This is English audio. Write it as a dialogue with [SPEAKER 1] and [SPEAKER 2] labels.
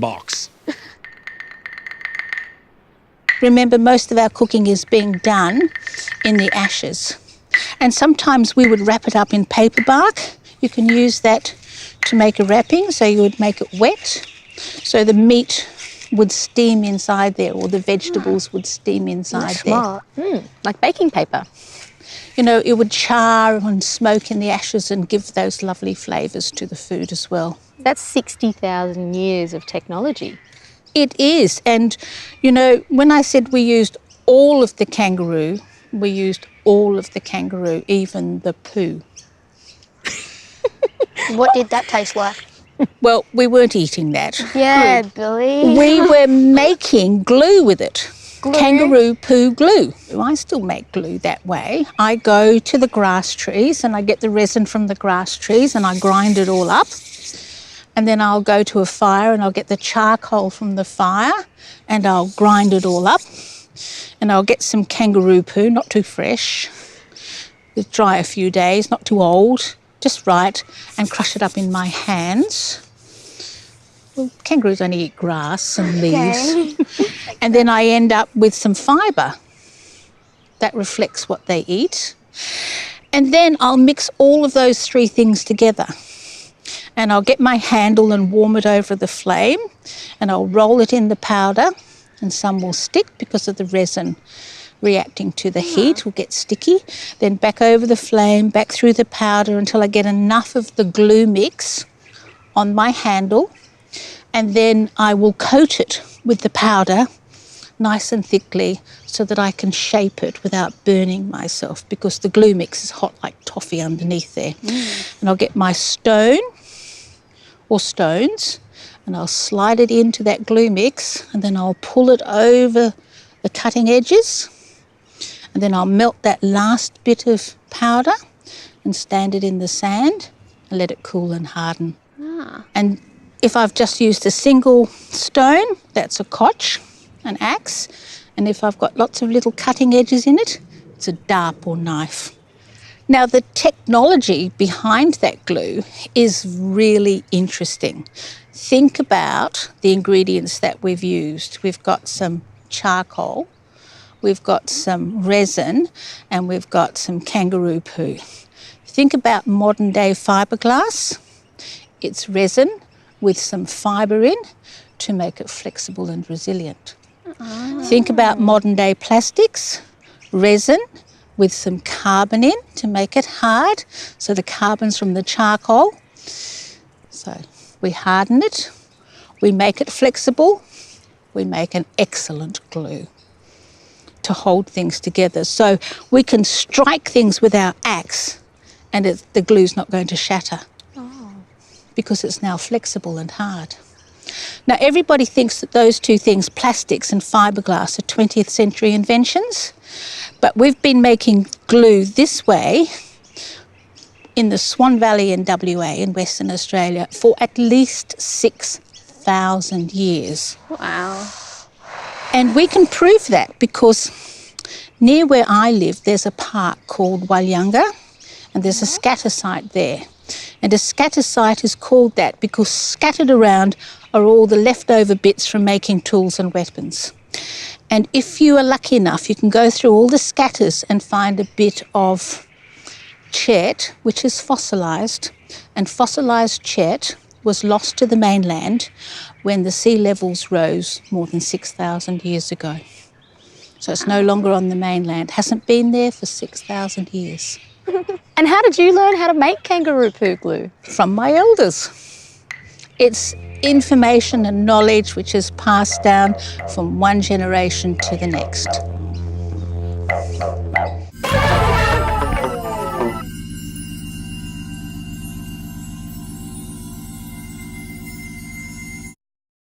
[SPEAKER 1] box.
[SPEAKER 2] Remember, most of our cooking is being done in the ashes. And sometimes we would wrap it up in paper bark. You can use that to make a wrapping, so you would make it wet, so the meat would steam inside there, or the vegetables would steam inside
[SPEAKER 3] That's
[SPEAKER 2] there.
[SPEAKER 3] smart. Like baking paper.
[SPEAKER 2] You know, it would char and smoke in the ashes and give those lovely flavours to the food as well.
[SPEAKER 3] That's 60,000 years of technology.
[SPEAKER 2] It is. And, you know, when I said we used all of the kangaroo, we used all of the kangaroo, even the poo.
[SPEAKER 4] What did that taste like?
[SPEAKER 2] Well, we weren't eating that.
[SPEAKER 4] Yeah, Billy.
[SPEAKER 2] We were making glue with it.
[SPEAKER 4] Glue?
[SPEAKER 2] Kangaroo Poo Glue. I still make glue that way. I go to the grass trees and I get the resin from the grass trees and I grind it all up. And then I'll go to a fire and I'll get the charcoal from the fire and I'll grind it all up. And I'll get some kangaroo poo, not too fresh. It's dry a few days, not too old, just right, and crush it up in my hands. Well, kangaroos only eat grass and leaves.
[SPEAKER 4] Okay.
[SPEAKER 2] And then I end up with some fibre that reflects what they eat. And then I'll mix all of those three things together. And I'll get my handle and warm it over the flame, and I'll roll it in the powder, and some will stick because of the resin reacting to the heat will get sticky. Then back over the flame, back through the powder until I get enough of the glue mix on my handle, and then I will coat it with the powder nice and thickly so that I can shape it without burning myself, because the glue mix is hot like toffee underneath there. And I'll get my stone or stones and I'll slide it into that glue mix, and then I'll pull it over the cutting edges, and then I'll melt that last bit of powder and stand it in the sand and let it cool and harden. And if I've just used a single stone, that's a kotch, an axe, and if I've got lots of little cutting edges in it, it's a darp or knife. Now, the technology behind that glue is really interesting. Think about the ingredients that we've used. We've got some charcoal, we've got some resin, and we've got some kangaroo poo. Think about modern day fiberglass. It's resin with some fibre in to make it flexible and resilient. Think about modern day plastics, resin with some carbon in to make it hard, so the carbon's from the charcoal. So we harden it, we make it flexible, we make an excellent glue to hold things together. So we can strike things with our axe and the glue's not going to shatter because it's now flexible and hard. Now, everybody thinks that those two things, plastics and fiberglass, are 20th century inventions, but we've been making glue this way in the Swan Valley in WA, in Western Australia, for at least 6,000 years.
[SPEAKER 4] Wow.
[SPEAKER 2] And we can prove that because near where I live, there's a park called Walyunga, and there's a scatter site there. And a scatter site is called that because scattered around are all the leftover bits from making tools and weapons. And if you are lucky enough, you can go through all the scatters and find a bit of chert, which is fossilised. And fossilised chert was lost to the mainland when the sea levels rose more than 6,000 years ago. So it's no longer on the mainland, hasn't been there for 6,000 years.
[SPEAKER 3] And how did you learn how to make kangaroo poo glue?
[SPEAKER 2] From my elders. It's information and knowledge which is passed down from one generation to the next.